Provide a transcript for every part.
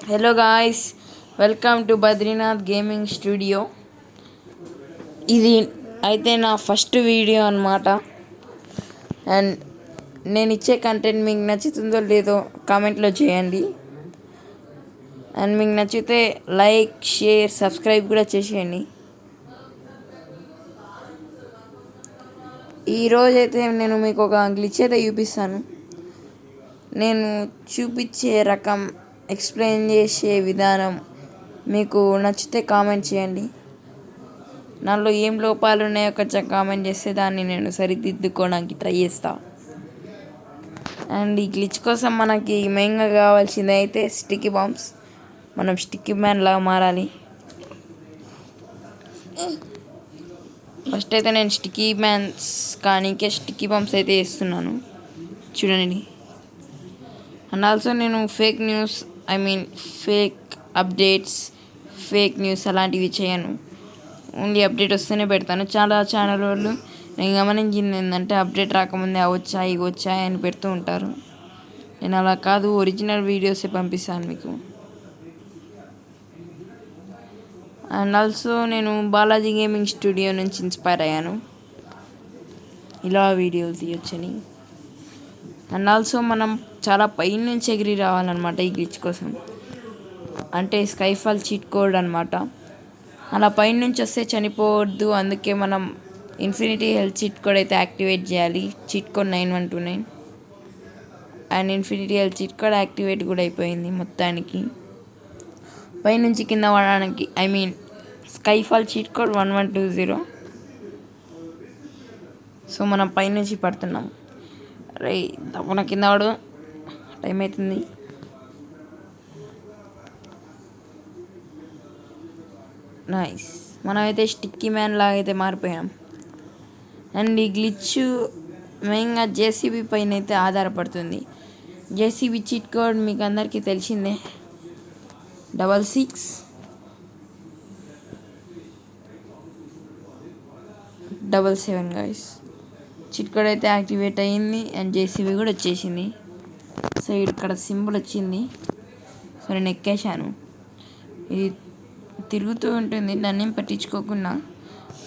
Hello guys, welcome to Badrinath gaming studio. ఇది అయితే నా ఫస్ట్ వీడియో అన్నమాట. అండ్ నేను ఇచ్చే కంటెంట్ మీకు నచ్చుతుందో లేదో కామెంట్లో చేయండి. అండ్ మీకు నచ్చితే లైక్, షేర్, సబ్స్క్రైబ్ కూడా చేసేయండి. ఈరోజైతే నేను మీకు ఒక గ్లిచ్ అయితే చూపిస్తాను. నేను చూపించే రకం, ఎక్స్ప్లెయిన్ చేసే విధానం మీకు నచ్చితే కామెంట్ చేయండి. నాలో ఏం లోపాలు ఉన్నాయో కొంచెం కామెంట్ చేస్తే దాన్ని నేను సరిదిద్దుకోవడానికి ట్రై చేస్తా. అండ్ ఈ గ్లిచ్ కోసం మనకి మెయిన్గా కావాల్సింది అయితే స్టిక్కీ బాంబ్స్. మనం స్టిక్కీ మ్యాన్ లాగా మారాలి. ఫస్ట్ అయితే నేను స్టిక్కీ మ్యాన్స్ కానీ స్టిక్కీ బాంబ్స్ అయితే వేస్తున్నాను, చూడండి. అండ్ ఆల్సో నేను fake news, fake updates, fake news అలాంటివి చేయను. ఓన్లీ అప్డేట్ వస్తేనే పెడతాను. చాలా ఛానల్ వాళ్ళు నేను గమనించింది ఏంటంటే అప్డేట్ రాకముందే అవి వచ్చాయి, ఇవి వచ్చాయి అని పెడుతూ ఉంటారు. నేను అలా కాదు, ఒరిజినల్ వీడియోసే పంపిస్తాను మీకు. అండ్ ఆల్సో నేను బాలాజీ గేమింగ్ స్టూడియో నుంచి ఇన్స్పైర్ అయ్యాను, ఇలా వీడియోలు తీయొచ్చని. అండ్ ఆల్సో మనం చాలా పైనుంచి ఎగిరి రావాలన్నమాట ఈ గ్లిచ్ కోసం. అంటే స్కైఫాల్ చీట్ కోడ్ అనమాట. అలా పైనుంచి వస్తే చనిపోవద్దు, అందుకే మనం ఇన్ఫినిటీ హెల్త్ చీట్ కోడ్ అయితే యాక్టివేట్ చేయాలి. Cheat code 9129. And infinity health cheat code activate కూడా అయిపోయింది మొత్తానికి. పైనుంచి కింద పడడానికి స్కైఫాల్ చీట్ కోడ్ 1120. సో మనం పైనుంచి పడుతున్నాం. రే తప్పన కింద వాడు, టైం అవుతుంది. నైస్, మనమైతే స్టిక్కీ మ్యాన్ లాగా అయితే మారిపోయాం. అండ్ ఈ గ్లిచ్ మెయిన్గా జేసీబీ పైన అయితే ఆధారపడుతుంది. జేసీబీ చీట్ కోడ్ మీకు అందరికీ తెలిసిందే, 6677 గాయస్. చీట్ కోడ్ అయితే యాక్టివేట్ అయ్యింది అండ్ జేసీబీ కూడా వచ్చేసింది. సో ఇక్కడ సింబల్ వచ్చింది, సో నేను ఎక్కేశాను. ఇది తిరుగుతూ ఉంటుంది, దాన్ని ఏం పట్టించుకోకుండా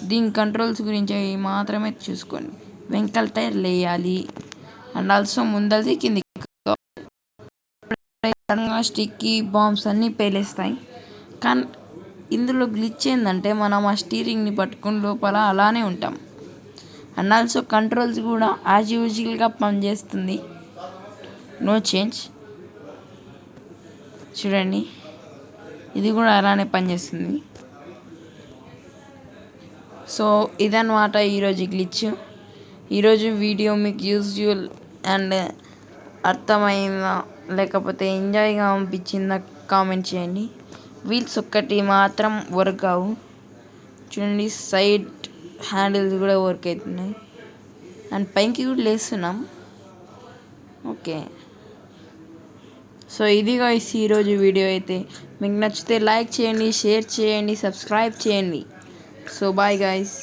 దీని కంట్రోల్స్ గురించి మాత్రమే చూసుకోండి. వెంకల్ టైర్ వేయాలి. అండ్ ఆల్సో ముందది కింది స్టిక్కీ బాంబ్స్ అన్నీ పేలేస్తాయి. కానీ ఇందులో గ్లిచ్ ఏంటంటే మనం ఆ స్టీరింగ్ని పట్టుకుని లోపల అలానే ఉంటాం. అండ్ ఆల్సో కంట్రోల్స్ కూడా యాజ్ యూజువల్గా పనిచేస్తుంది, నో చేంజ్. చూడండి, ఇది కూడా అలానే పనిచేస్తుంది. సో ఇదన్నమాట ఈరోజు గ్లిచ్. ఈరోజు వీడియో మీకు యూజ్ఫుల్ అండ్ అర్థమైందా లేకపోతే ఎంజాయ్గా అనిపించిందా కామెంట్ చేయండి. వీల్స్ ఒక్కటి మాత్రం వర్క్ అవు, చూడండి. సైడ్ హ్యాండిల్స్ కూడా వర్క్ అవుతున్నాయి అండ్ పైకి కూడా లేస్తున్నాం. ఓకే, సో ఇది గాయ్స్ ఈరోజు వీడియో అయితే. మీకు నచ్చితే లైక్ చేయండి, షేర్ చేయండి, సబ్స్క్రైబ్ చేయండి. So bye guys.